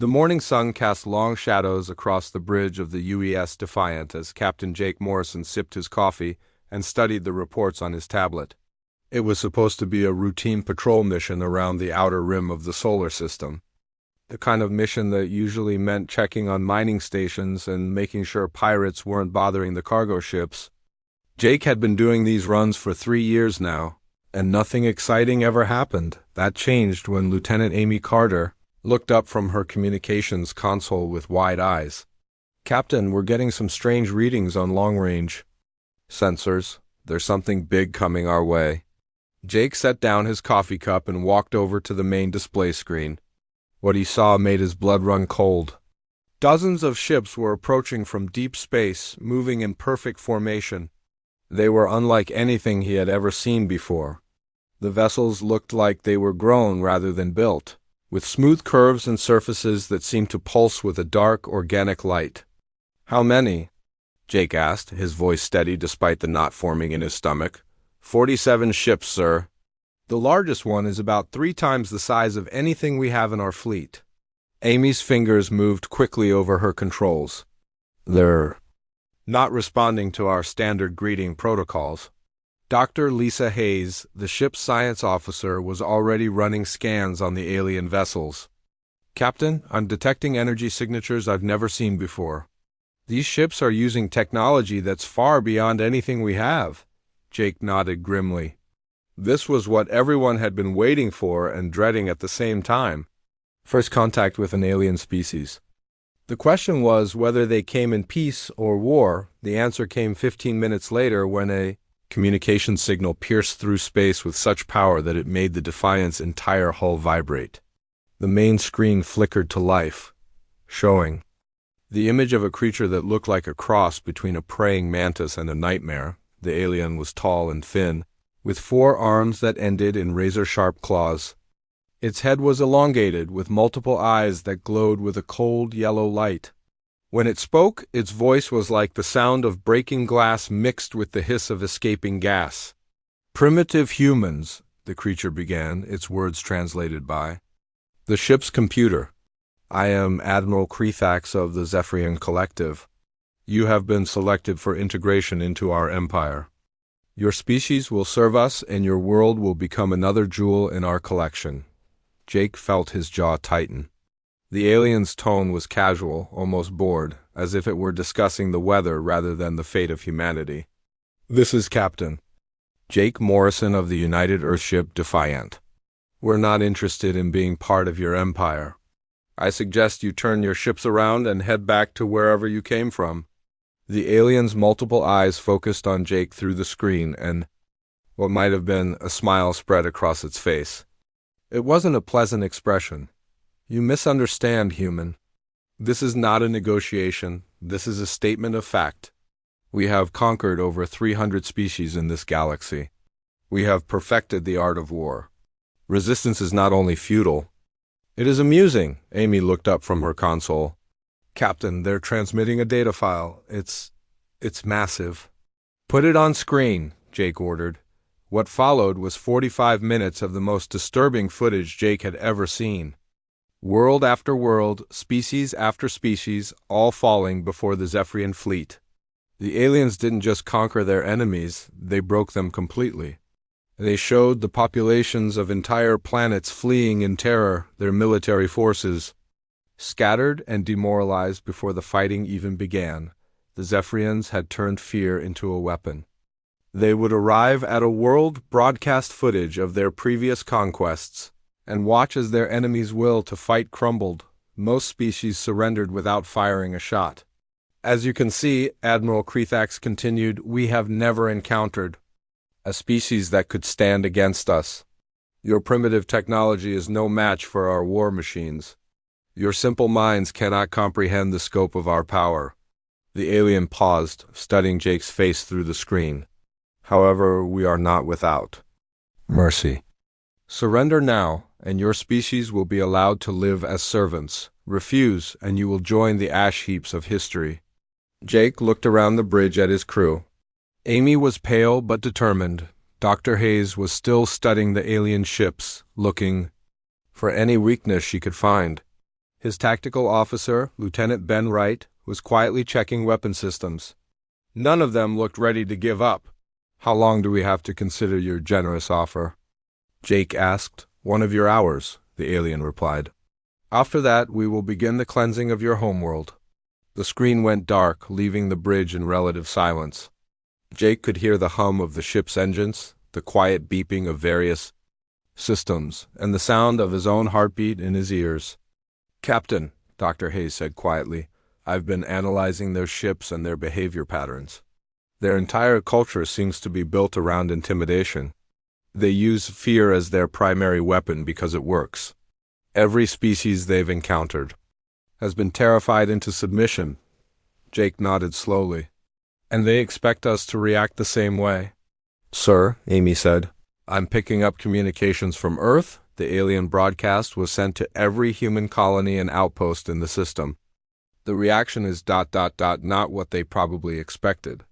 The morning sun cast long shadows across the bridge of the UES Defiant as Captain Jake Morrison sipped his coffee and studied the reports on his tablet. It was supposed to be a routine patrol mission around the outer rim of the solar system. The kind of mission that usually meant checking on mining stations and making sure pirates weren't bothering the cargo ships. Jake had been doing these runs for 3 years now, and nothing exciting ever happened. That changed when Lieutenant Amy Carter looked up from her communications console with wide eyes. "Captain, we're getting some strange readings on long-range sensors. There's something big coming our way." Jake set down his coffee cup and walked over to the main display screen. What he saw made his blood run cold. Dozens of ships were approaching from deep space, moving in perfect formation. They were unlike anything he had ever seen before. The vessels looked like they were grown rather than built, with smooth curves and surfaces that seemed to pulse with a dark, organic light. "How many?" Jake asked, his voice steady despite the knot forming in his stomach. 47 ships, sir. The largest one is about 3 times the size of anything we have in our fleet." Amy's fingers moved quickly over her controls. "They're not responding to our standard greeting protocols." Dr. Lisa Hayes, the ship's science officer, was already running scans on the alien vessels. "Captain, I'm detecting energy signatures I've never seen before. These ships are using technology that's far beyond anything we have." Jake nodded grimly. This was what everyone had been waiting for and dreading at the same time. First contact with an alien species. The question was whether they came in peace or war. The answer came 15 minutes later when a communication signal pierced through space with such power that it made the Defiant's entire hull vibrate. The main screen flickered to life, showing the image of a creature that looked like a cross between a praying mantis and a nightmare. The alien was tall and thin, with 4 arms that ended in razor-sharp claws. Its head was elongated, with multiple eyes that glowed with a cold yellow light. When it spoke, its voice was like the sound of breaking glass mixed with the hiss of escaping gas. "Primitive humans," the creature began, its words translated by the ship's computer. "I am Admiral Krethax of the Zephyrian Collective. You have been selected for integration into our empire. Your species will serve us, and your world will become another jewel in our collection." Jake felt his jaw tighten. The alien's tone was casual, almost bored, as if it were discussing the weather rather than the fate of humanity. "This is Captain Jake Morrison of the United Earthship Defiant. We're not interested in being part of your empire. I suggest you turn your ships around and head back to wherever you came from." The alien's multiple eyes focused on Jake through the screen, and what might have been a smile spread across its face. It wasn't a pleasant expression. "You misunderstand, human. This is not a negotiation. This is a statement of fact. We have conquered over 300 species in this galaxy. We have perfected the art of war. Resistance is not only futile, it is amusing." Amy looked up from her console. "Captain, they're transmitting a data file. It's massive." "Put it on screen," Jake ordered. What followed was 45 minutes of the most disturbing footage Jake had ever seen. World after world, species after species, all falling before the Zephyrian fleet. The aliens didn't just conquer their enemies, they broke them completely. They showed the populations of entire planets fleeing in terror, their military forces scattered and demoralized before the fighting even began. The Zephyrians had turned fear into a weapon. They would arrive at a world broadcast footage of their previous conquests and watch as their enemies' will to fight crumbled. Most species surrendered without firing a shot. "As you can see," Admiral Krethax continued, "we have never encountered a species that could stand against us. Your primitive technology is no match for our war machines. Your simple minds cannot comprehend the scope of our power." The alien paused, studying Jake's face through the screen. "However, we are not without mercy. Surrender now, and your species will be allowed to live as servants. Refuse, and you will join the ash heaps of history." Jake looked around the bridge at his crew. Amy was pale but determined. Dr. Hayes was still studying the alien ships, looking for any weakness she could find. His tactical officer, Lieutenant Ben Wright, was quietly checking weapon systems. None of them looked ready to give up. "How long do we have to consider your generous offer?" Jake asked. "1 of your hours," the alien replied. "After that, we will begin the cleansing of your homeworld." The screen went dark, leaving the bridge in relative silence. Jake could hear the hum of the ship's engines, the quiet beeping of various systems, and the sound of his own heartbeat in his ears. "Captain," Dr. Hayes said quietly, "I've been analyzing their ships and their behavior patterns. Their entire culture seems to be built around intimidation. They use fear as their primary weapon because it works. Every species they've encountered has been terrified into submission." Jake nodded slowly. "And they expect us to react the same way?" "Sir," Amy said, "I'm picking up communications from Earth. The alien broadcast was sent to every human colony and outpost in the system. The reaction is ... not what they probably expected."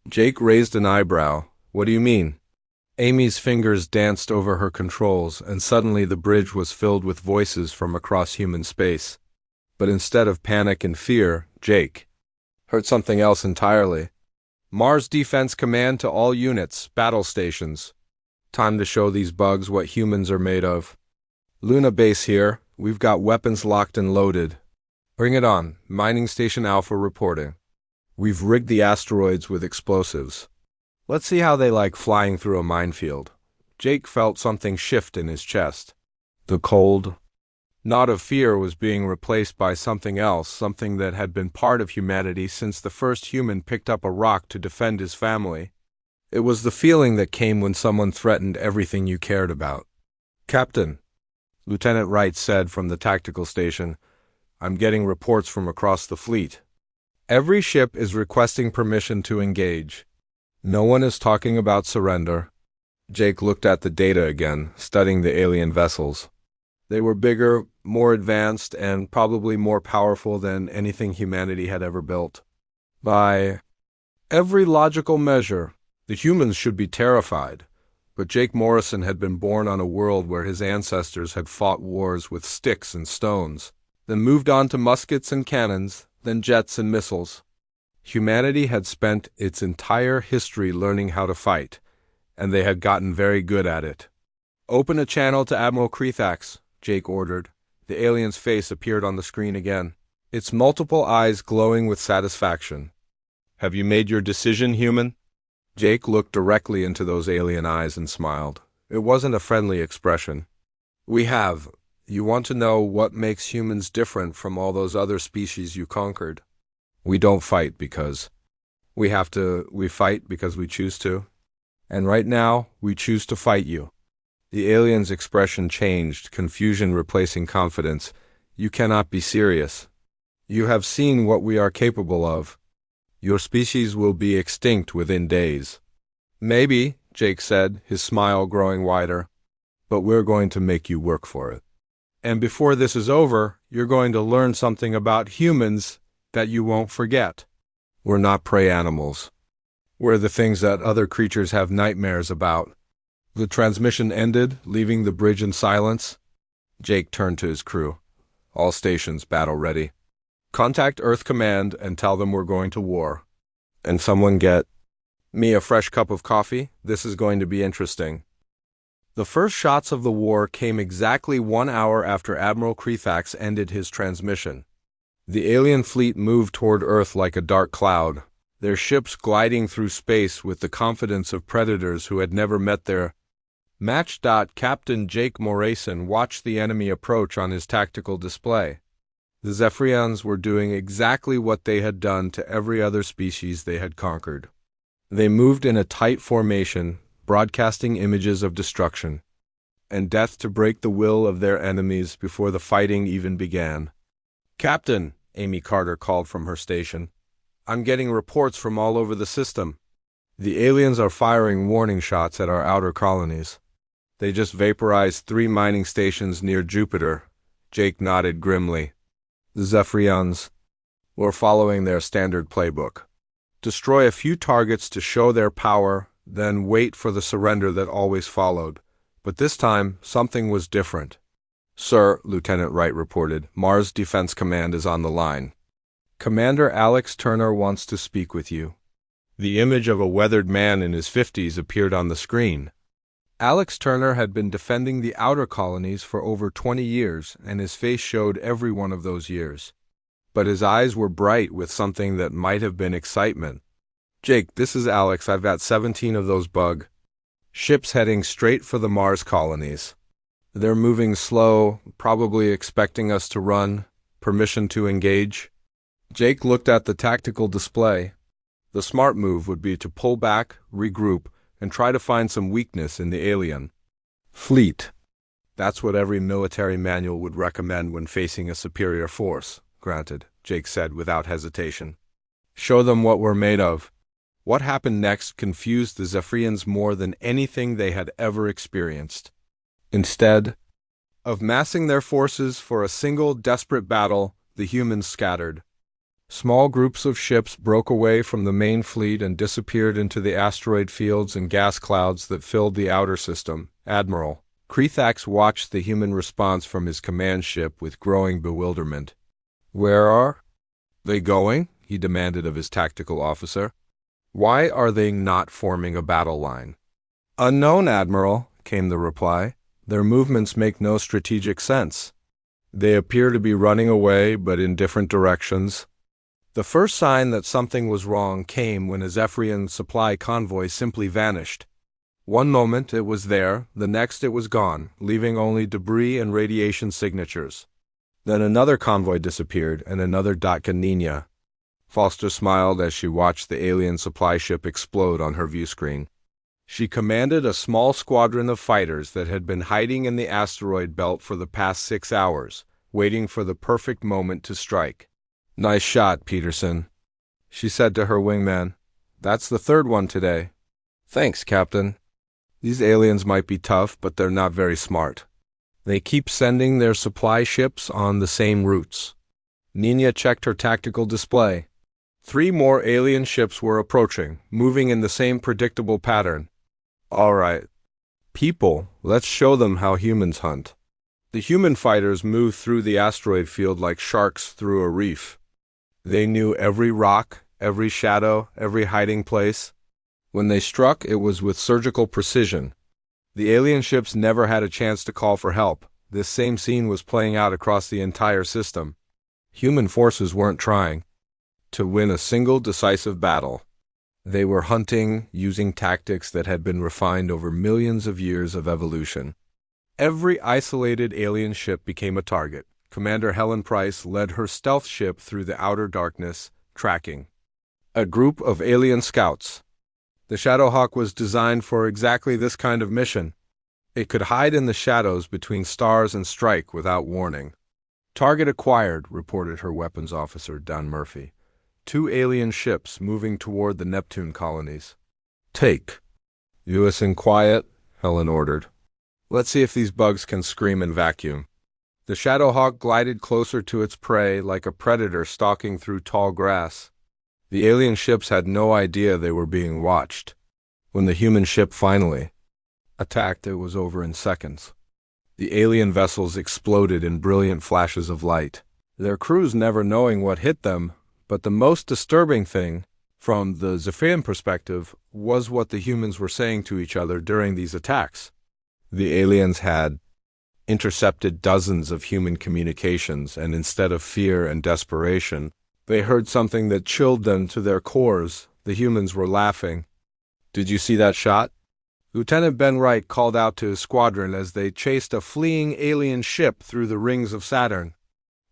Jake raised an eyebrow. "What do you mean?" Amy's fingers danced over her controls, and suddenly the bridge was filled with voices from across human space. But instead of panic and fear, Jake heard something else entirely. "Mars Defense Command to all units, battle stations. Time to show these bugs what humans are made of. Luna Base here. We've got weapons locked and loaded. Bring it on. Mining Station Alpha reporting. We've rigged the asteroids with explosives. Let's see how they like flying through a minefield." Jake felt something shift in his chest. The cold knot of fear was being replaced by something else, something that had been part of humanity since the first human picked up a rock to defend his family. It was the feeling that came when someone threatened everything you cared about. "Captain," Lieutenant Wright said from the tactical station, "I'm getting reports from across the fleet. Every ship is requesting permission to engage. No one is talking about surrender." Jake looked at the data again, studying the alien vessels. They were bigger, more advanced, and probably more powerful than anything humanity had ever built. By every logical measure, the humans should be terrified. But Jake Morrison had been born on a world where his ancestors had fought wars with sticks and stones, then moved on to muskets and cannons, then jets and missiles. Humanity had spent its entire history learning how to fight, and they had gotten very good at it. "Open a channel to Admiral Krethax," Jake ordered. The alien's face appeared on the screen again, its multiple eyes glowing with satisfaction. "Have you made your decision, human?" Jake looked directly into those alien eyes and smiled. It wasn't a friendly expression. "We have. You want to know what makes humans different from all those other species you conquered? We don't fight because we have to. We fight because we choose to. And right now, we choose to fight you." The alien's expression changed, confusion replacing confidence. "You cannot be serious. You have seen what we are capable of. Your species will be extinct within days." "Maybe," Jake said, his smile growing wider. "But we're going to make you work for it. And before this is over, you're going to learn something about humans that you won't forget. We're not prey animals. We're the things that other creatures have nightmares about." The transmission ended, leaving the bridge in silence. Jake turned to his crew. "All stations battle ready. Contact Earth Command and tell them we're going to war. And someone get me a fresh cup of coffee. This is going to be interesting." The first shots of the war came exactly 1 hour after Admiral Krethax ended his transmission. The alien fleet moved toward Earth like a dark cloud, their ships gliding through space with the confidence of predators who had never met their match. Captain Jake Morrison watched the enemy approach on his tactical display. The Zephyrians were doing exactly what they had done to every other species they had conquered. They moved in a tight formation, broadcasting images of destruction and death to break the will of their enemies before the fighting even began. "Captain," Amy Carter called from her station, "I'm getting reports from all over the system. The aliens are firing warning shots at our outer colonies. They just vaporized 3 mining stations near Jupiter." Jake nodded grimly. The Zephyrians were following their standard playbook. Destroy a few targets to show their power, then wait for the surrender that always followed. But this time, something was different. Sir, Lieutenant Wright reported, Mars Defense Command is on the line. Commander Alex Turner wants to speak with you. The image of a weathered man in his 50s appeared on the screen. Alex Turner had been defending the outer colonies for over 20 years, and his face showed every one of those years. But his eyes were bright with something that might have been excitement. Jake, this is Alex. I've got 17 of those bug ships heading straight for the Mars colonies. They're moving slow, probably expecting us to run. Permission to engage? Jake looked at the tactical display. The smart move would be to pull back, regroup, and try to find some weakness in the alien fleet. That's what every military manual would recommend when facing a superior force. Granted, Jake said without hesitation. Show them what we're made of. What happened next confused the Zephyrians more than anything they had ever experienced. Instead of massing their forces for a single desperate battle, the humans scattered. Small groups of ships broke away from the main fleet and disappeared into the asteroid fields and gas clouds that filled the outer system. Admiral Krethax watched the human response from his command ship with growing bewilderment. Where are they going? He demanded of his tactical officer. Why are they not forming a battle line? Unknown, Admiral, came the reply. Their movements make no strategic sense. They appear to be running away, but in different directions. The first sign that something was wrong came when a Zephyrian supply convoy simply vanished. One moment it was there, the next it was gone, leaving only debris and radiation signatures. Then another convoy disappeared, and another Datka Nina. Foster smiled as she watched the alien supply ship explode on her view screen. She commanded a small squadron of fighters that had been hiding in the asteroid belt for the past 6 hours, waiting for the perfect moment to strike. Nice shot, Peterson, she said to her wingman. That's the third one today. Thanks, Captain. These aliens might be tough, but they're not very smart. They keep sending their supply ships on the same routes. Nina checked her tactical display. 3 more alien ships were approaching, moving in the same predictable pattern. All right, people, let's show them how humans hunt. The human fighters moved through the asteroid field like sharks through a reef. They knew every rock, every shadow, every hiding place. When they struck, it was with surgical precision. The alien ships never had a chance to call for help. This same scene was playing out across the entire system. Human forces weren't trying to win a single decisive battle. They were hunting using tactics that had been refined over millions of years of evolution. Every isolated alien ship became a target. Commander Helen Price led her stealth ship through the outer darkness, tracking a group of alien scouts. The Shadowhawk was designed for exactly this kind of mission. It could hide in the shadows between stars and strike without warning. Target acquired, reported her weapons officer, Don Murphy. 2 alien ships moving toward the Neptune colonies. Take us in quiet, Helen ordered. Let's see if these bugs can scream in vacuum. The Shadowhawk glided closer to its prey like a predator stalking through tall grass. The alien ships had no idea they were being watched. When the human ship finally attacked, it was over in seconds. The alien vessels exploded in brilliant flashes of light, their crews never knowing what hit them. But the most disturbing thing, from the Zephyrian perspective, was what the humans were saying to each other during these attacks. The aliens had intercepted dozens of human communications, and instead of fear and desperation, they heard something that chilled them to their cores. The humans were laughing. Did you see that shot? Lieutenant Ben Wright called out to his squadron as they chased a fleeing alien ship through the rings of Saturn.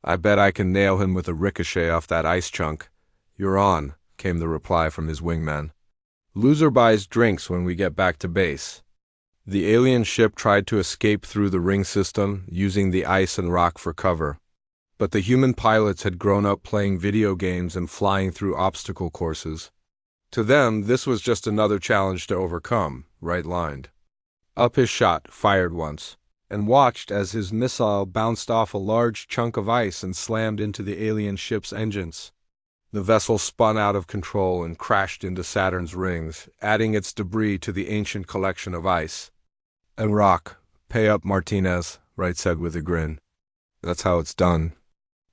I bet I can nail him with a ricochet off that ice chunk. You're on, came the reply from his wingman. Loser buys drinks when we get back to base. The alien ship tried to escape through the ring system, using the ice and rock for cover. But the human pilots had grown up playing video games and flying through obstacle courses. To them, this was just another challenge to overcome, right-lined. Up his shot, fired once, and watched as his missile bounced off a large chunk of ice and slammed into the alien ship's engines. The vessel spun out of control and crashed into Saturn's rings, adding its debris to the ancient collection of ice and rock. Pay up, Martinez, Wright said with a grin. That's how it's done.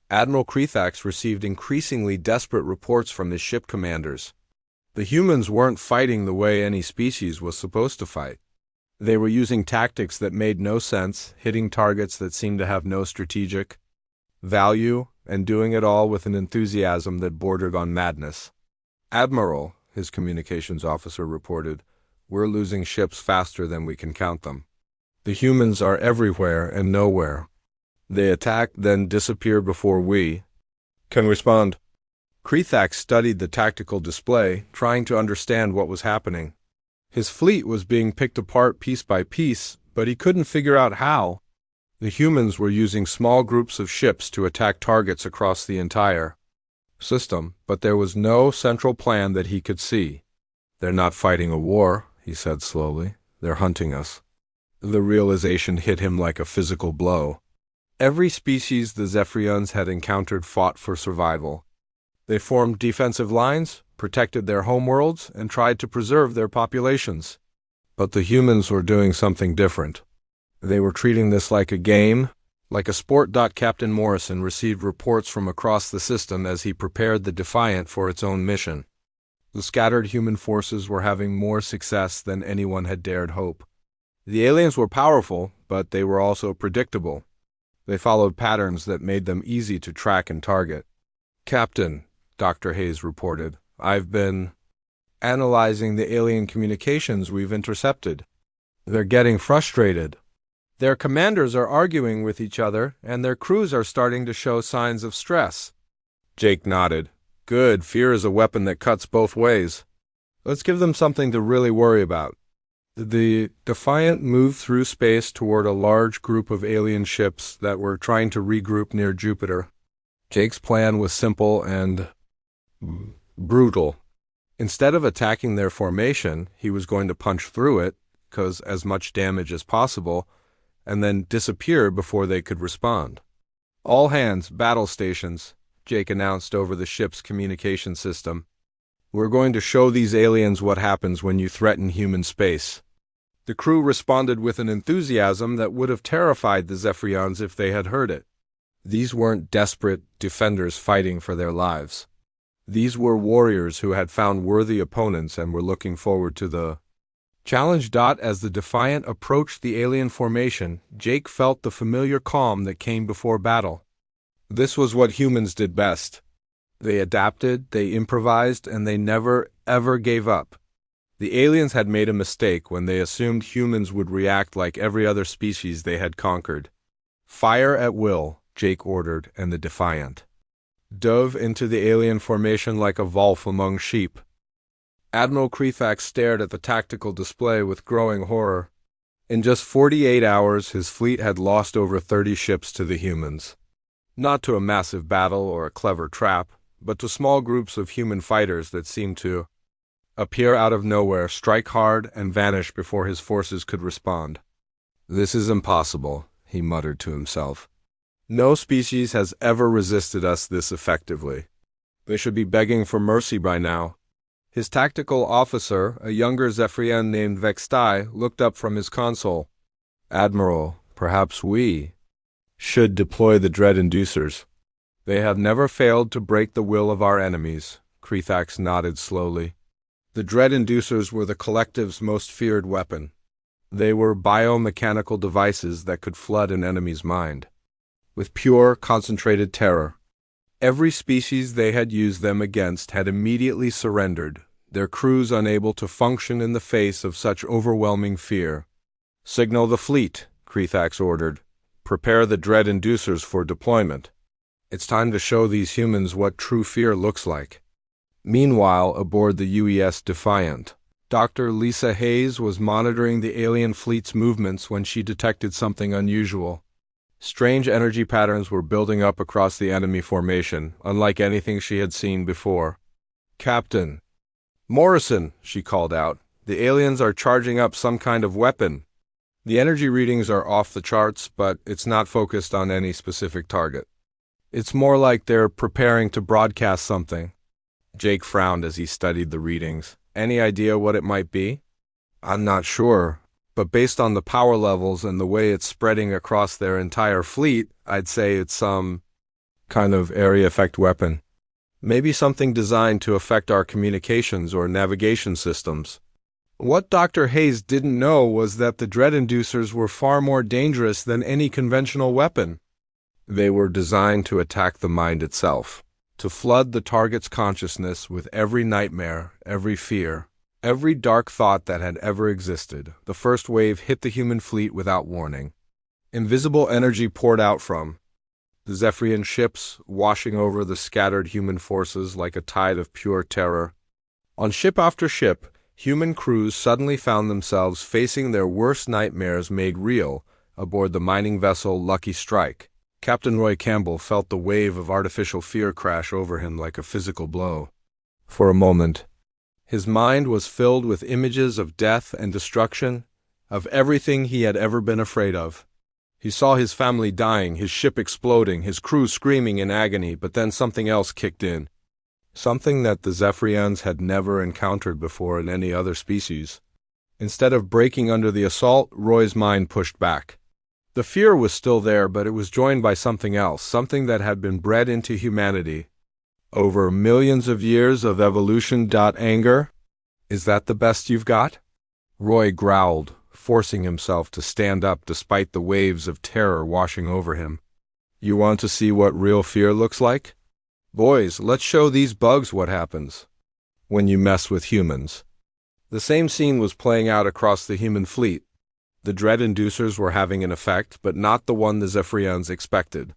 Admiral Krethax received increasingly desperate reports from his ship commanders. The humans weren't fighting the way any species was supposed to fight. They were using tactics that made no sense, hitting targets that seemed to have no strategic value, and doing it all with an enthusiasm that bordered on madness. Admiral, his communications officer reported, we're losing ships faster than we can count them. The humans are everywhere and nowhere. They attack, then disappear before we can respond. Krethax studied the tactical display, trying to understand what was happening. His fleet was being picked apart piece by piece, but he couldn't figure out how. The humans were using small groups of ships to attack targets across the entire system, but there was no central plan that he could see. They're not fighting a war, he said slowly. They're hunting us. The realization hit him like a physical blow. Every species the Zephyrians had encountered fought for survival. They formed defensive lines, protected their homeworlds, and tried to preserve their populations. But the humans were doing something different. They were treating this like a game, like a sport. Captain Morrison received reports from across the system as he prepared the Defiant for its own mission. The scattered human forces were having more success than anyone had dared hope. The aliens were powerful, but they were also predictable. They followed patterns that made them easy to track and target. Captain, Dr. Hayes reported, I've been analyzing the alien communications we've intercepted. They're getting frustrated. Their commanders are arguing with each other, and their crews are starting to show signs of stress. Jake nodded. Good, fear is a weapon that cuts both ways. Let's give them something to really worry about. The Defiant moved through space toward a large group of alien ships that were trying to regroup near Jupiter. Jake's plan was simple and brutal. Instead of attacking their formation, he was going to punch through it, cause as much damage as possible, and then disappear before they could respond. All hands, battle stations, Jake announced over the ship's communication system. We're going to show these aliens what happens when you threaten human space. The crew responded with an enthusiasm that would have terrified the Zephyrians if they had heard it. These weren't desperate defenders fighting for their lives. These were warriors who had found worthy opponents and were looking forward to the challenge. As the Defiant approached the alien formation, Jake felt the familiar calm that came before battle. This was what humans did best. They adapted, they improvised, and they never, ever gave up. The aliens had made a mistake when they assumed humans would react like every other species they had conquered. Fire at will, Jake ordered, and the Defiant dove into the alien formation like a wolf among sheep. Admiral Krethax stared at the tactical display with growing horror. In just 48 hours, his fleet had lost over 30 ships to the humans. Not to a massive battle or a clever trap, but to small groups of human fighters that seemed to appear out of nowhere, strike hard, and vanish before his forces could respond. This is impossible, he muttered to himself. No species has ever resisted us this effectively. They should be begging for mercy by now. His tactical officer, a younger Zephyrian named Vextai, looked up from his console. Admiral, perhaps we should deploy the dread inducers. They have never failed to break the will of our enemies. Krethax nodded slowly. The dread inducers were the collective's most feared weapon. They were biomechanical devices that could flood an enemy's mind with pure, concentrated terror. Every species they had used them against had immediately surrendered, their crews unable to function in the face of such overwhelming fear. Signal the fleet, Krethax ordered. Prepare the dread inducers for deployment. It's time to show these humans what true fear looks like. Meanwhile, aboard the UES Defiant, Dr. Lisa Hayes was monitoring the alien fleet's movements when she detected something unusual. Strange energy patterns were building up across the enemy formation, unlike anything she had seen before. Captain Morrison, she called out, the aliens are charging up some kind of weapon. The energy readings are off the charts, but it's not focused on any specific target. It's more like they're preparing to broadcast something. Jake frowned as he studied the readings. Any idea what it might be? I'm not sure. But based on the power levels and the way it's spreading across their entire fleet, I'd say it's some kind of area effect weapon. Maybe something designed to affect our communications or navigation systems. What Dr. Hayes didn't know was that the dread inducers were far more dangerous than any conventional weapon. They were designed to attack the mind itself, to flood the target's consciousness with every nightmare, every fear, every dark thought that had ever existed. The first wave hit the human fleet without warning. Invisible energy poured out from the Zephyrian ships, washing over the scattered human forces like a tide of pure terror. On ship after ship, human crews suddenly found themselves facing their worst nightmares made real aboard the mining vessel Lucky Strike. Captain Roy Campbell felt the wave of artificial fear crash over him like a physical blow. For a moment, his mind was filled with images of death and destruction, of everything he had ever been afraid of. He saw his family dying, his ship exploding, his crew screaming in agony, but then something else kicked in. Something that the Zephyrians had never encountered before in any other species. Instead of breaking under the assault, Roy's mind pushed back. The fear was still there, but it was joined by something else, something that had been bred into humanity. Over millions of years of evolution. Anger? Is that the best you've got? Roy growled, forcing himself to stand up despite the waves of terror washing over him. You want to see what real fear looks like? Boys, let's show these bugs what happens when you mess with humans. The same scene was playing out across the human fleet. The dread inducers were having an effect, but not the one the Zephyrians expected.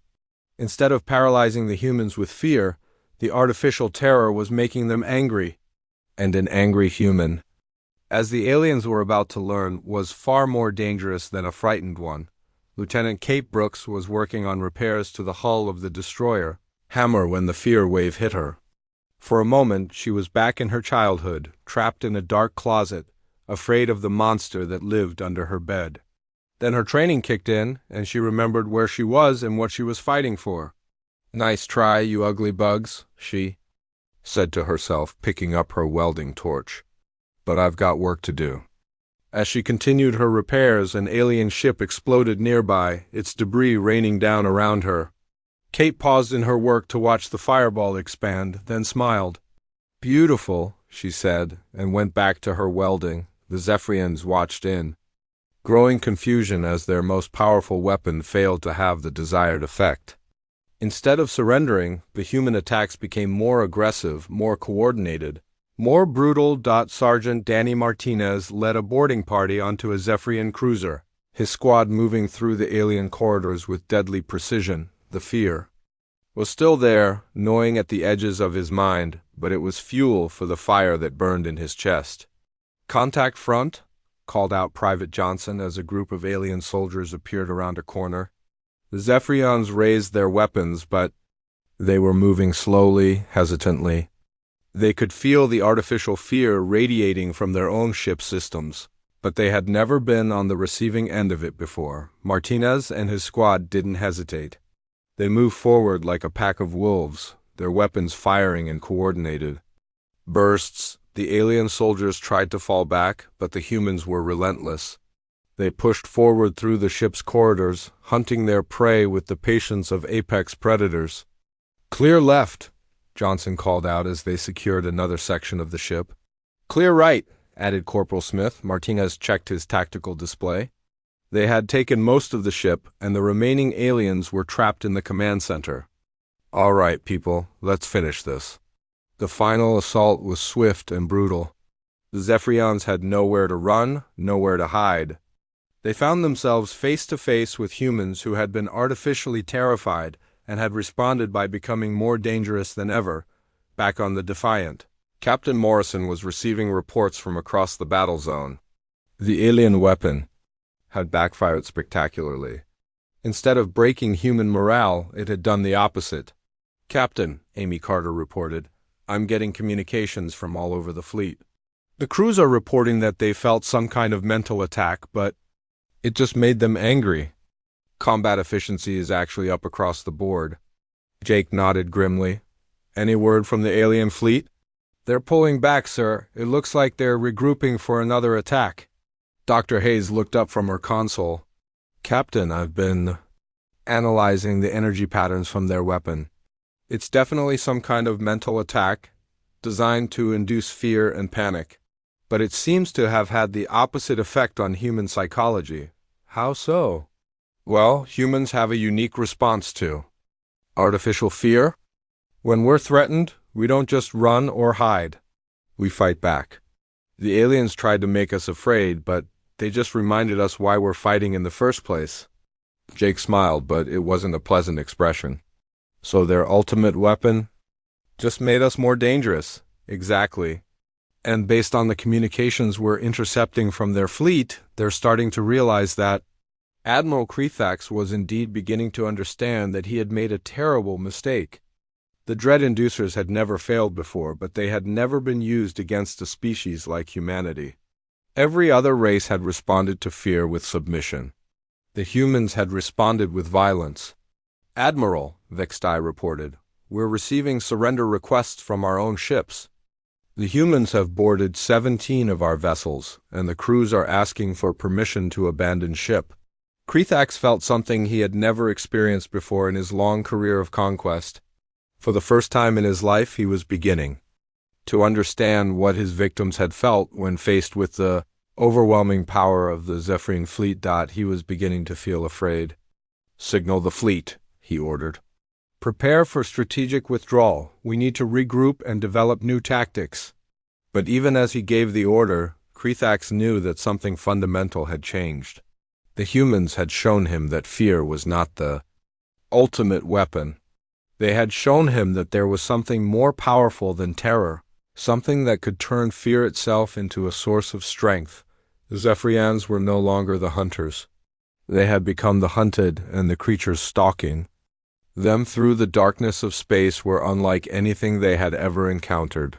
Instead of paralyzing the humans with fear, the artificial terror was making them angry. And an angry human, as the aliens were about to learn, was far more dangerous than a frightened one. Lieutenant Kate Brooks was working on repairs to the hull of the destroyer Hammer when the fear wave hit her. For a moment, she was back in her childhood, trapped in a dark closet, afraid of the monster that lived under her bed. Then her training kicked in, and she remembered where she was and what she was fighting for. Nice try, you ugly bugs, she said to herself, picking up her welding torch. But I've got work to do. As she continued her repairs, an alien ship exploded nearby, its debris raining down around her. Kate paused in her work to watch the fireball expand, then smiled. Beautiful, she said, and went back to her welding. The Zephyrians watched in, growing confusion as their most powerful weapon failed to have the desired effect. Instead of surrendering, the human attacks became more aggressive, more coordinated, more brutal. Sergeant Danny Martinez led a boarding party onto a Zephyrian cruiser, his squad moving through the alien corridors with deadly precision. The fear was still there, gnawing at the edges of his mind, but it was fuel for the fire that burned in his chest. Contact front, called out Private Johnson as a group of alien soldiers appeared around a corner. The Zephyrians raised their weapons, but they were moving slowly, hesitantly. They could feel the artificial fear radiating from their own ship systems, but they had never been on the receiving end of it before. Martinez and his squad didn't hesitate. They moved forward like a pack of wolves, their weapons firing in coordinated bursts. The alien soldiers tried to fall back, but the humans were relentless. They pushed forward through the ship's corridors, hunting their prey with the patience of apex predators. Clear left, Johnson called out as they secured another section of the ship. Clear right, added Corporal Smith. Martinez checked his tactical display. They had taken most of the ship, and the remaining aliens were trapped in the command center. All right, people, let's finish this. The final assault was swift and brutal. The Zephyrians had nowhere to run, nowhere to hide. They found themselves face to face with humans who had been artificially terrified and had responded by becoming more dangerous than ever. Back on the Defiant, Captain Morrison was receiving reports from across the battle zone. The alien weapon had backfired spectacularly. Instead of breaking human morale, it had done the opposite. Captain, Amy Carter reported, I'm getting communications from all over the fleet. The crews are reporting that they felt some kind of mental attack, but it just made them angry. Combat efficiency is actually up across the board. Jake nodded grimly. Any word from the alien fleet? They're pulling back, sir. It looks like they're regrouping for another attack. Dr. Hayes looked up from her console. Captain, I've been analyzing the energy patterns from their weapon. It's definitely some kind of mental attack designed to induce fear and panic. But it seems to have had the opposite effect on human psychology. How so? Well, humans have a unique response to artificial fear. When we're threatened, we don't just run or hide. We fight back. The aliens tried to make us afraid, but they just reminded us why we're fighting in the first place. Jake smiled, but it wasn't a pleasant expression. So their ultimate weapon just made us more dangerous. Exactly. And based on the communications we're intercepting from their fleet, they're starting to realize that Admiral Krethax was indeed beginning to understand that he had made a terrible mistake. The dread inducers had never failed before, but they had never been used against a species like humanity. Every other race had responded to fear with submission. The humans had responded with violence. Admiral, Vextai reported, we're receiving surrender requests from our own ships. The humans have boarded 17 of our vessels, and the crews are asking for permission to abandon ship. Krethax felt something he had never experienced before in his long career of conquest. For the first time in his life, he was beginning to understand what his victims had felt when faced with the overwhelming power of the Zephyrian fleet. He was beginning to feel afraid. Signal the fleet, he ordered. Prepare for strategic withdrawal. We need to regroup and develop new tactics. But even as he gave the order, Krethax knew that something fundamental had changed. The humans had shown him that fear was not the ultimate weapon. They had shown him that there was something more powerful than terror, something that could turn fear itself into a source of strength. The Zephyrians were no longer the hunters. They had become the hunted and the creatures stalking them through the darkness of space were unlike anything they had ever encountered.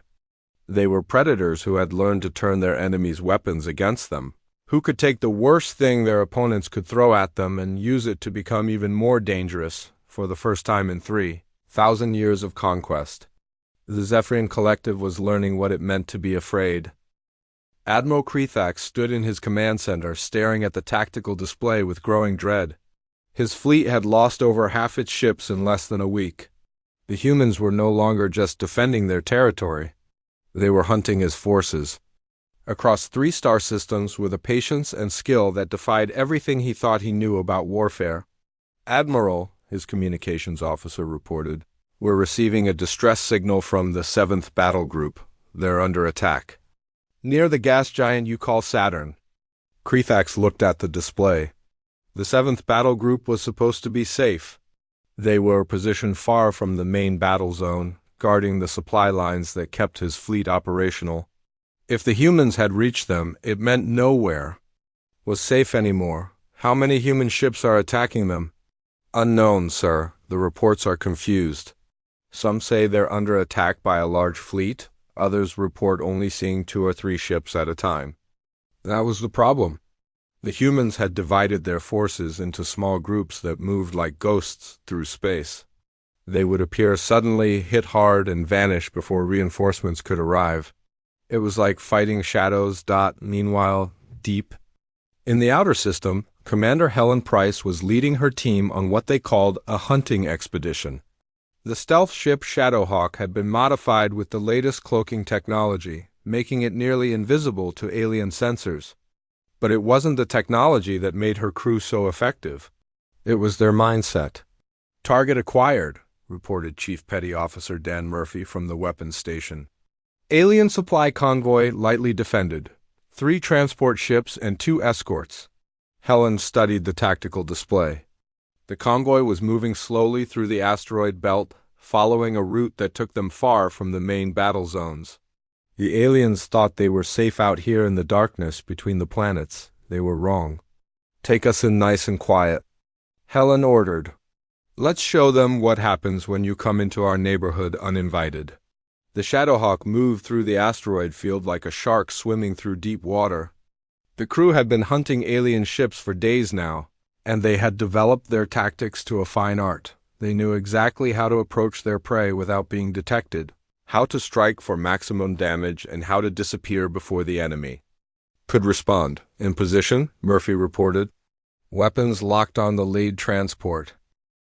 They were predators who had learned to turn their enemies' weapons against them, who could take the worst thing their opponents could throw at them and use it to become even more dangerous. For the first time in 3,000 years of conquest, the Zephyrian collective was learning what it meant to be afraid. Admiral Krethax stood in his command center, staring at the tactical display with growing dread. His fleet had lost over half its ships in less than a week. The humans were no longer just defending their territory. They were hunting his forces. Across 3 star systems with a patience and skill that defied everything he thought he knew about warfare. Admiral, his communications officer reported, we're receiving a distress signal from the 7th Battle Group. They're under attack. Near the gas giant you call Saturn. Krethax looked at the display. The 7th Battle Group was supposed to be safe. They were positioned far from the main battle zone, guarding the supply lines that kept his fleet operational. If the humans had reached them, it meant nowhere was safe anymore. How many human ships are attacking them? Unknown, sir. The reports are confused. Some say they're under attack by a large fleet. Others report only seeing 2 or 3 ships at a time. That was the problem. The humans had divided their forces into small groups that moved like ghosts through space. They would appear suddenly, hit hard, and vanish before reinforcements could arrive. It was like fighting shadows. Meanwhile, deep in the outer system, Commander Helen Price was leading her team on what they called a hunting expedition. The stealth ship Shadowhawk had been modified with the latest cloaking technology, making it nearly invisible to alien sensors. But it wasn't the technology that made her crew so effective. It was their mindset. Target acquired, reported Chief Petty Officer Dan Murphy from the weapons station. Alien supply convoy lightly defended. 3 transport ships and 2 escorts. Helen studied the tactical display. The convoy was moving slowly through the asteroid belt, following a route that took them far from the main battle zones. The aliens thought they were safe out here in the darkness between the planets. They were wrong. Take us in nice and quiet, Helen ordered. Let's show them what happens when you come into our neighborhood uninvited. The Shadowhawk moved through the asteroid field like a shark swimming through deep water. The crew had been hunting alien ships for days now, and they had developed their tactics to a fine art. They knew exactly how to approach their prey without being detected, how to strike for maximum damage, and how to disappear before the enemy. Could respond. In position, Murphy reported. Weapons locked on the lead transport.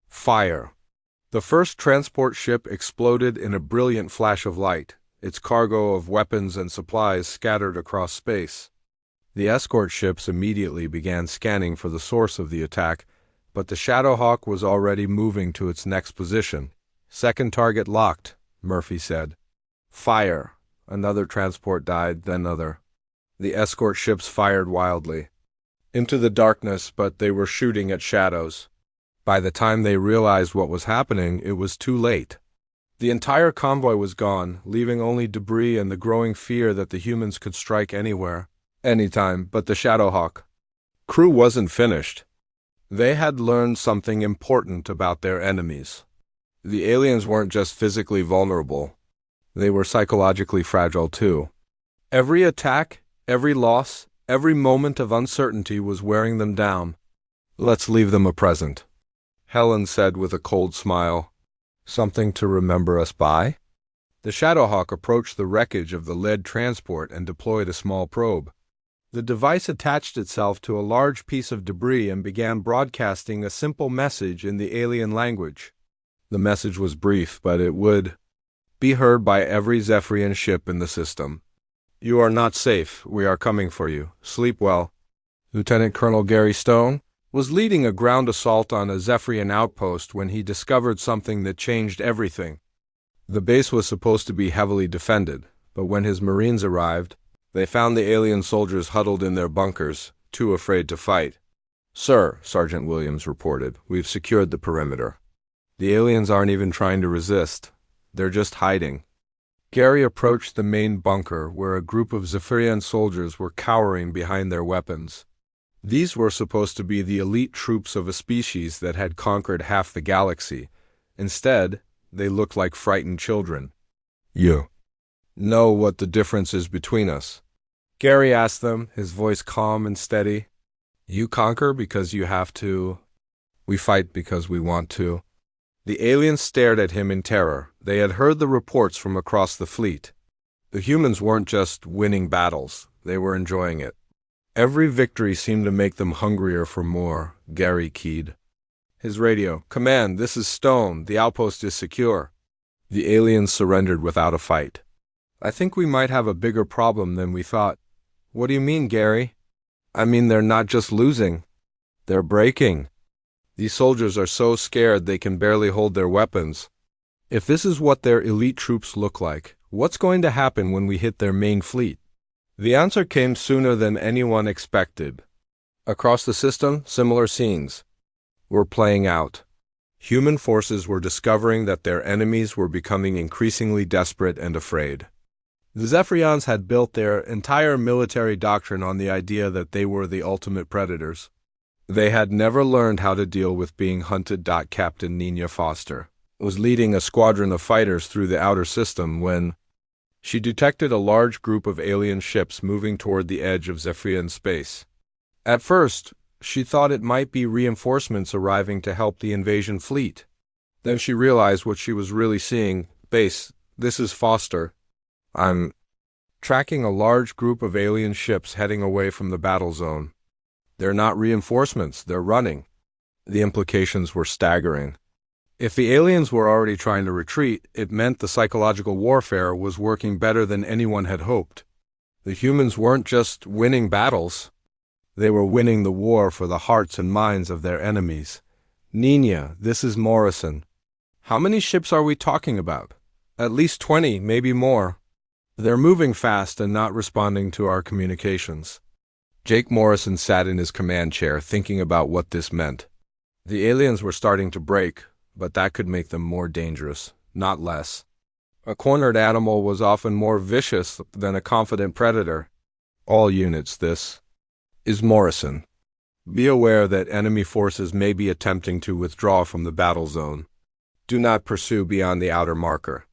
Fire. The first transport ship exploded in a brilliant flash of light, its cargo of weapons and supplies scattered across space. The escort ships immediately began scanning for the source of the attack, but the Shadowhawk was already moving to its next position. Second target locked, Murphy said. Fire. Another transport died, then another. The escort ships fired wildly into the darkness, but they were shooting at shadows. By the time they realized what was happening, it was too late. The entire convoy was gone, leaving only debris and the growing fear that the humans could strike anywhere, anytime, but the Shadowhawk crew wasn't finished. They had learned something important about their enemies. The aliens weren't just physically vulnerable. They were psychologically fragile too. Every attack, every loss, every moment of uncertainty was wearing them down. Let's leave them a present, Helen said with a cold smile. Something to remember us by? The Shadowhawk approached the wreckage of the lead transport and deployed a small probe. The device attached itself to a large piece of debris and began broadcasting a simple message in the alien language. The message was brief, but it would be heard by every Zephyrian ship in the system. You are not safe. We are coming for you. Sleep well. Lieutenant Colonel Gary Stone was leading a ground assault on a Zephyrian outpost when he discovered something that changed everything. The base was supposed to be heavily defended, but when his Marines arrived, they found the alien soldiers huddled in their bunkers, too afraid to fight. Sir, Sergeant Williams reported, we've secured the perimeter. The aliens aren't even trying to resist. They're just hiding. Gary approached the main bunker where a group of Zephyrian soldiers were cowering behind their weapons. These were supposed to be the elite troops of a species that had conquered half the galaxy. Instead, they looked like frightened children. You know what the difference is between us? Gary asked them, his voice calm and steady. You conquer because you have to. We fight because we want to. The aliens stared at him in terror. They had heard the reports from across the fleet. The humans weren't just winning battles. They were enjoying it. Every victory seemed to make them hungrier for more, Gary keyed. His radio. Command, this is Stone. The outpost is secure. The aliens surrendered without a fight. I think we might have a bigger problem than we thought. What do you mean, Gary? I mean they're not just losing. They're breaking. These soldiers are so scared they can barely hold their weapons. If this is what their elite troops look like, what's going to happen when we hit their main fleet? The answer came sooner than anyone expected. Across the system, similar scenes were playing out. Human forces were discovering that their enemies were becoming increasingly desperate and afraid. The Zephyrians had built their entire military doctrine on the idea that they were the ultimate predators. They had never learned how to deal with being hunted. Captain Nina Foster was leading a squadron of fighters through the outer system when she detected a large group of alien ships moving toward the edge of Zephyrian space. At first, she thought it might be reinforcements arriving to help the invasion fleet. Then she realized what she was really seeing. Base, this is Foster. I'm tracking a large group of alien ships heading away from the battle zone. They're not reinforcements, they're running. The implications were staggering. If the aliens were already trying to retreat, it meant the psychological warfare was working better than anyone had hoped. The humans weren't just winning battles. They were winning the war for the hearts and minds of their enemies. Nina, this is Morrison. How many ships are we talking about? At least 20, maybe more. They're moving fast and not responding to our communications. Jake Morrison sat in his command chair thinking about what this meant. The aliens were starting to break, but that could make them more dangerous, not less. A cornered animal was often more vicious than a confident predator. All units, this is Morrison. Be aware that enemy forces may be attempting to withdraw from the battle zone. Do not pursue beyond the outer marker.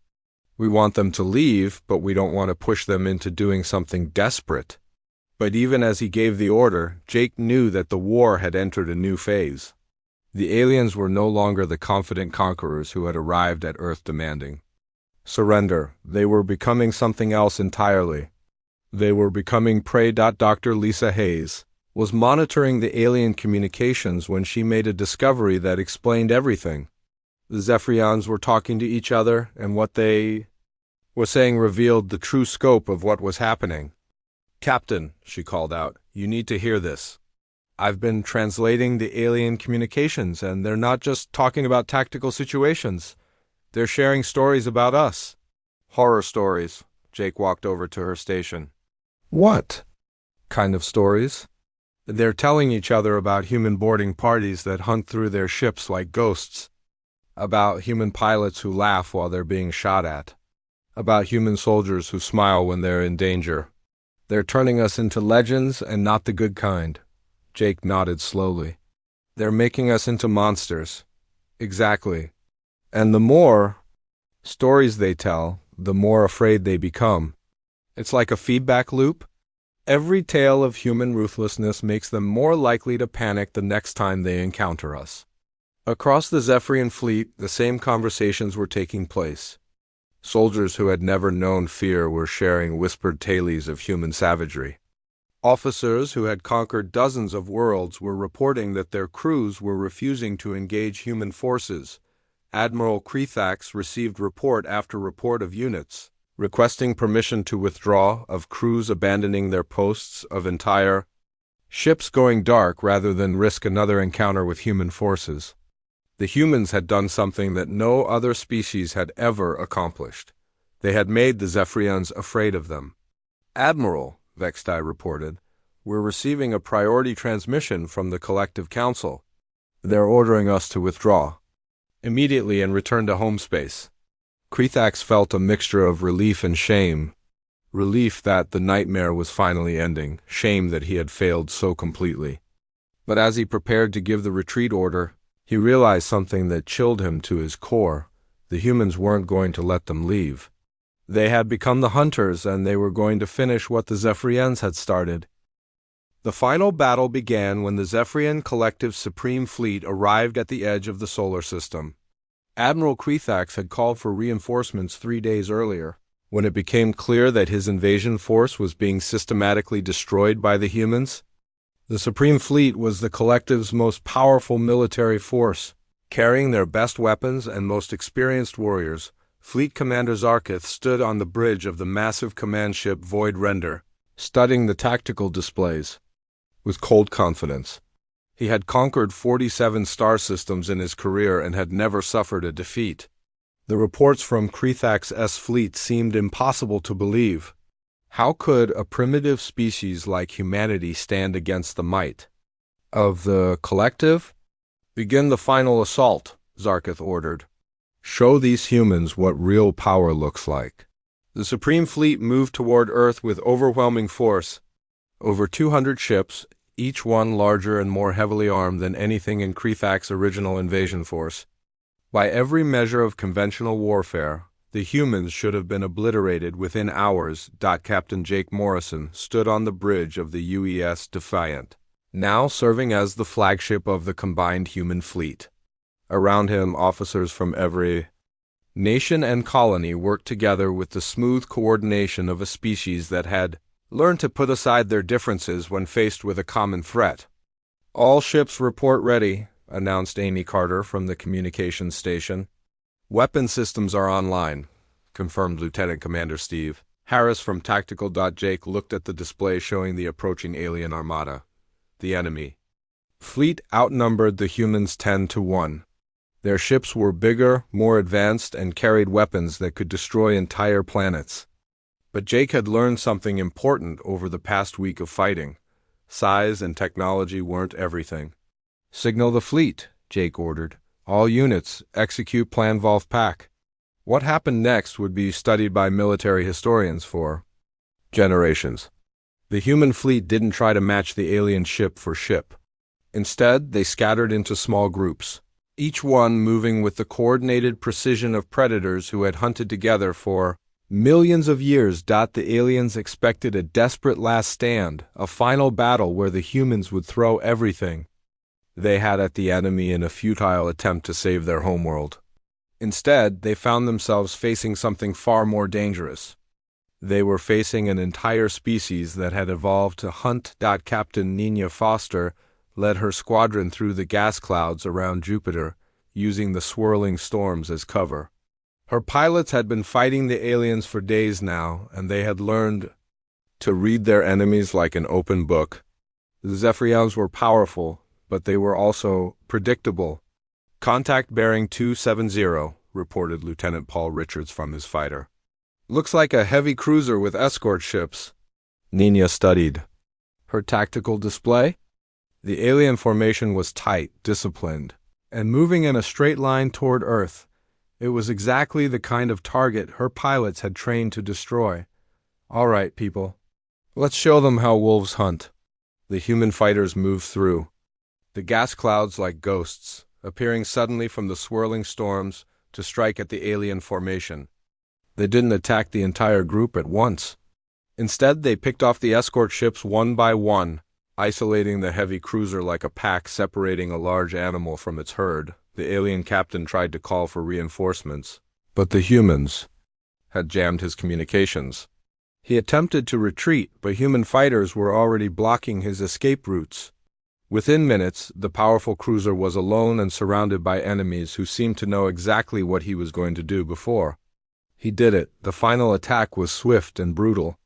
We want them to leave, but we don't want to push them into doing something desperate. But even as he gave the order, Jake knew that the war had entered a new phase. The aliens were no longer the confident conquerors who had arrived at Earth demanding surrender. They were becoming something else entirely. They were becoming prey. Dr. Lisa Hayes was monitoring the alien communications when she made a discovery that explained everything. The Zephyrians were talking to each other, and what they were saying revealed the true scope of what was happening. "Captain," she called out, "you need to hear this. I've been translating the alien communications, and they're not just talking about tactical situations. They're sharing stories about us." "Horror stories." Jake walked over to her station. "What kind of stories?" "They're telling each other about human boarding parties that hunt through their ships like ghosts. About human pilots who laugh while they're being shot at. About human soldiers who smile when they're in danger. They're turning us into legends, and not the good kind." Jake nodded slowly. "They're making us into monsters." "Exactly. And the more stories they tell, the more afraid they become. It's like a feedback loop. Every tale of human ruthlessness makes them more likely to panic the next time they encounter us." Across the Zephyrian fleet, the same conversations were taking place. Soldiers who had never known fear were sharing whispered tales of human savagery. Officers who had conquered dozens of worlds were reporting that their crews were refusing to engage human forces. Admiral Krethax received report after report of units requesting permission to withdraw, of crews abandoning their posts, of entire ships going dark rather than risk another encounter with human forces. The humans had done something that no other species had ever accomplished. They had made the Zephyrians afraid of them. "Admiral," Vextai reported, "we're receiving a priority transmission from the Collective Council. They're ordering us to withdraw immediately and return to home space." Krethax felt a mixture of relief and shame. Relief that the nightmare was finally ending, shame that he had failed so completely. But as he prepared to give the retreat order, he realized something that chilled him to his core. The humans weren't going to let them leave. They had become the hunters, and they were going to finish what the Zephyrians had started. The final battle began when the Zephyrian Collective's Supreme Fleet arrived at the edge of the solar system. Admiral Krethax had called for reinforcements 3 days earlier. When it became clear that his invasion force was being systematically destroyed by the humans, the Supreme Fleet was the Collective's most powerful military force. Carrying their best weapons and most experienced warriors, Fleet Commander Zarkith stood on the bridge of the massive command ship Void Render, studying the tactical displays with cold confidence. He had conquered 47 star systems in his career and had never suffered a defeat. The reports from Krethax's fleet seemed impossible to believe. How could a primitive species like humanity stand against the might of the Collective? "Begin the final assault," Zarkith ordered. "Show these humans what real power looks like." The Supreme Fleet moved toward Earth with overwhelming force. Over 200 ships, each one larger and more heavily armed than anything in Krethax's original invasion force. By every measure of conventional warfare, the humans should have been obliterated within hours. Captain Jake Morrison stood on the bridge of the UES Defiant, now serving as the flagship of the combined human fleet. Around him, officers from every nation and colony worked together with the smooth coordination of a species that had learned to put aside their differences when faced with a common threat. "All ships report ready," announced Amy Carter from the communications station. "Weapon systems are online," confirmed Lieutenant Commander Steve. Harris from Tactical. Jake looked at the display showing the approaching alien armada. The enemy fleet outnumbered the humans 10-1. Their ships were bigger, more advanced, and carried weapons that could destroy entire planets. But Jake had learned something important over the past week of fighting. Size and technology weren't everything. "Signal the fleet," Jake ordered. "All units, execute Plan Volf Pack." What happened next would be studied by military historians for generations. The human fleet didn't try to match the alien ship for ship. Instead, they scattered into small groups, each one moving with the coordinated precision of predators who had hunted together for millions of years. The aliens expected a desperate last stand, a final battle where the humans would throw everything they had at the enemy in a futile attempt to save their homeworld. Instead, they found themselves facing something far more dangerous. They were facing an entire species that had evolved to hunt. Captain Nina Foster led her squadron through the gas clouds around Jupiter, using the swirling storms as cover. Her pilots had been fighting the aliens for days now, and they had learned to read their enemies like an open book. The Zephyrians were powerful, but they were also predictable. "Contact bearing 270, reported Lieutenant Paul Richards from his fighter. "Looks like a heavy cruiser with escort ships." Nina studied her tactical display. The alien formation was tight, disciplined, and moving in a straight line toward Earth. It was exactly the kind of target her pilots had trained to destroy. "All right, people. Let's show them how wolves hunt." The human fighters moved through the gas clouds like ghosts, appearing suddenly from the swirling storms to strike at the alien formation. They didn't attack the entire group at once. Instead, they picked off the escort ships one by one, isolating the heavy cruiser like a pack separating a large animal from its herd. The alien captain tried to call for reinforcements, but the humans had jammed his communications. He attempted to retreat, but human fighters were already blocking his escape routes. Within minutes, the powerful cruiser was alone and surrounded by enemies who seemed to know exactly what he was going to do before he did it. The final attack was swift and brutal.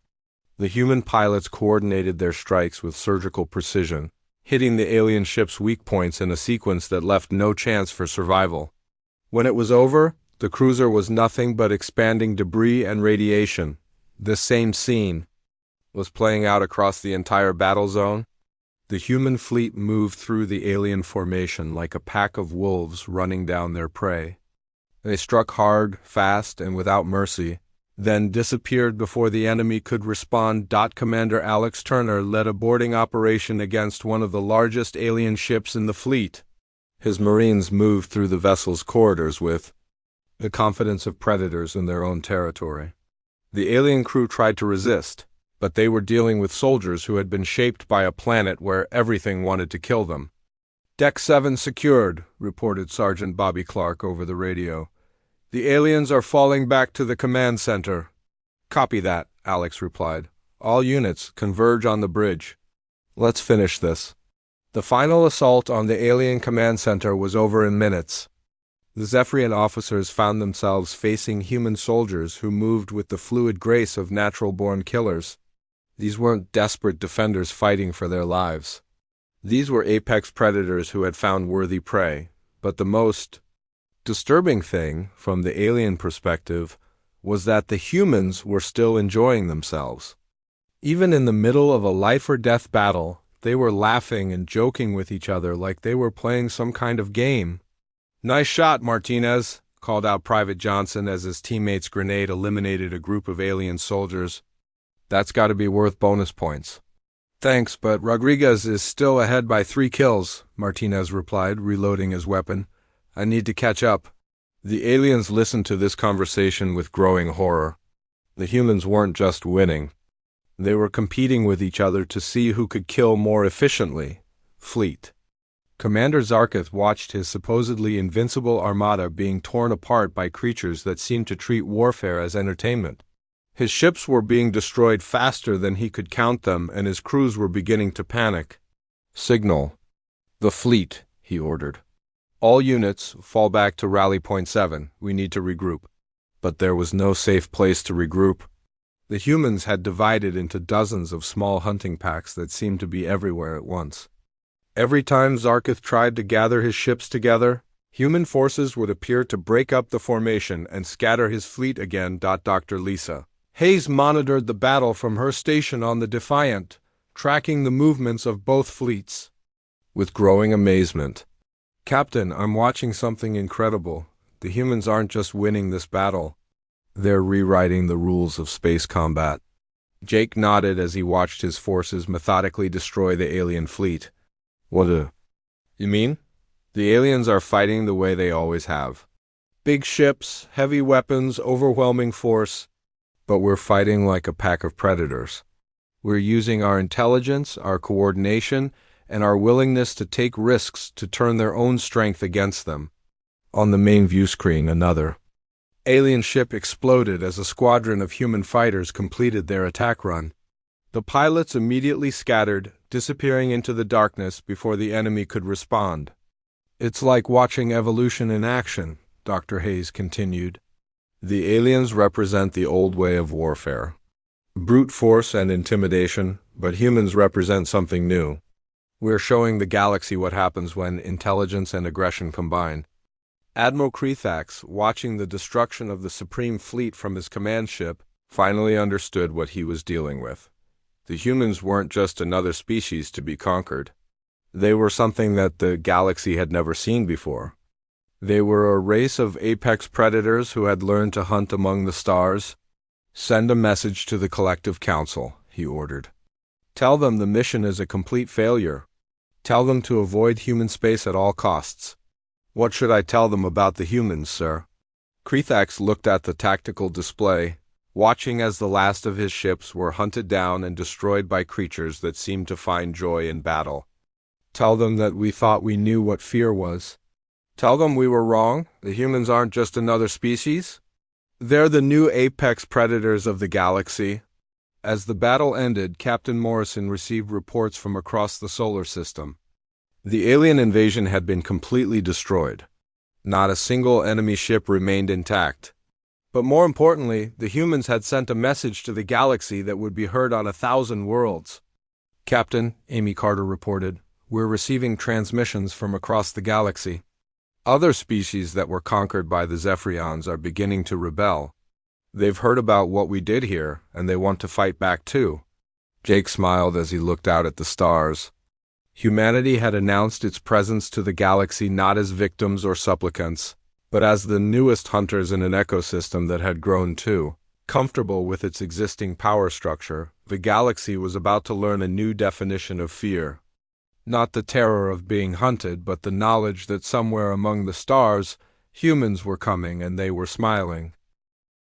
The human pilots coordinated their strikes with surgical precision, hitting the alien ship's weak points in a sequence that left no chance for survival. When it was over, the cruiser was nothing but expanding debris and radiation. This same scene was playing out across the entire battle zone. The human fleet moved through the alien formation like a pack of wolves running down their prey. They struck hard, fast, and without mercy, then disappeared before the enemy could respond. Commander Alex Turner led a boarding operation against one of the largest alien ships in the fleet. His Marines moved through the vessel's corridors with the confidence of predators in their own territory. The alien crew tried to resist, but they were dealing with soldiers who had been shaped by a planet where everything wanted to kill them. "Deck 7 secured," reported Sergeant Bobby Clark over the radio. "The aliens are falling back to the command center." "Copy that," Alex replied. "All units, converge on the bridge. Let's finish this." The final assault on the alien command center was over in minutes. The Zephyrian officers found themselves facing human soldiers who moved with the fluid grace of natural-born killers. These weren't desperate defenders fighting for their lives. These were apex predators who had found worthy prey. But the most disturbing thing, from the alien perspective, was that the humans were still enjoying themselves. Even in the middle of a life-or-death battle, they were laughing and joking with each other like they were playing some kind of game. "Nice shot, Martinez," called out Private Johnson as his teammate's grenade eliminated a group of alien soldiers. "That's got to be worth bonus points." "Thanks, but Rodriguez is still ahead by 3 kills, Martinez replied, reloading his weapon. "I need to catch up." The aliens listened to this conversation with growing horror. The humans weren't just winning. They were competing with each other to see who could kill more efficiently. Fleet. Commander Zarkith watched his supposedly invincible armada being torn apart by creatures that seemed to treat warfare as entertainment. His ships were being destroyed faster than he could count them, and his crews were beginning to panic. "Signal the fleet," he ordered. "All units, fall back to Rally Point 7. We need to regroup." But there was no safe place to regroup. The humans had divided into dozens of small hunting packs that seemed to be everywhere at once. Every time Zarkith tried to gather his ships together, human forces would appear to break up the formation and scatter his fleet again. Dr. Lisa Hayes monitored the battle from her station on the Defiant, tracking the movements of both fleets. With growing amazement, "Captain, I'm watching something incredible. The humans aren't just winning this battle. They're rewriting the rules of space combat." Jake nodded as he watched his forces methodically destroy the alien fleet. "What do you mean?" "The aliens are fighting the way they always have. Big ships, heavy weapons, overwhelming force. But we're fighting like a pack of predators. We're using our intelligence, our coordination, and our willingness to take risks to turn their own strength against them." On the main view screen, another Alien ship exploded as a squadron of human fighters completed their attack run. The pilots immediately scattered, disappearing into the darkness before the enemy could respond. "It's like watching evolution in action," Dr. Hayes continued. "The aliens represent the old way of warfare. Brute force and intimidation, but humans represent something new. We're showing the galaxy what happens when intelligence and aggression combine." Admiral Krethax, watching the destruction of the Supreme Fleet from his command ship, finally understood what he was dealing with. The humans weren't just another species to be conquered. They were something that the galaxy had never seen before. They were a race of apex predators who had learned to hunt among the stars. "Send a message to the Collective Council," he ordered. "Tell them the mission is a complete failure. Tell them to avoid human space at all costs." "What should I tell them about the humans, sir?" Krethax looked at the tactical display, watching as the last of his ships were hunted down and destroyed by creatures that seemed to find joy in battle. "Tell them that we thought we knew what fear was. Tell them we were wrong. The humans aren't just another species. They're the new apex predators of the galaxy." As the battle ended, Captain Morrison received reports from across the solar system. The alien invasion had been completely destroyed. Not a single enemy ship remained intact. But more importantly, the humans had sent a message to the galaxy that would be heard on 1,000 worlds. "Captain," Amy Carter reported, "we're receiving transmissions from across the galaxy. Other species that were conquered by the Zephyrians are beginning to rebel. They've heard about what we did here, and they want to fight back too." Jake smiled as he looked out at the stars. Humanity had announced its presence to the galaxy not as victims or supplicants, but as the newest hunters in an ecosystem that had grown too comfortable with its existing power structure. The galaxy was about to learn a new definition of fear. Not the terror of being hunted, but the knowledge that somewhere among the stars, humans were coming and they were smiling.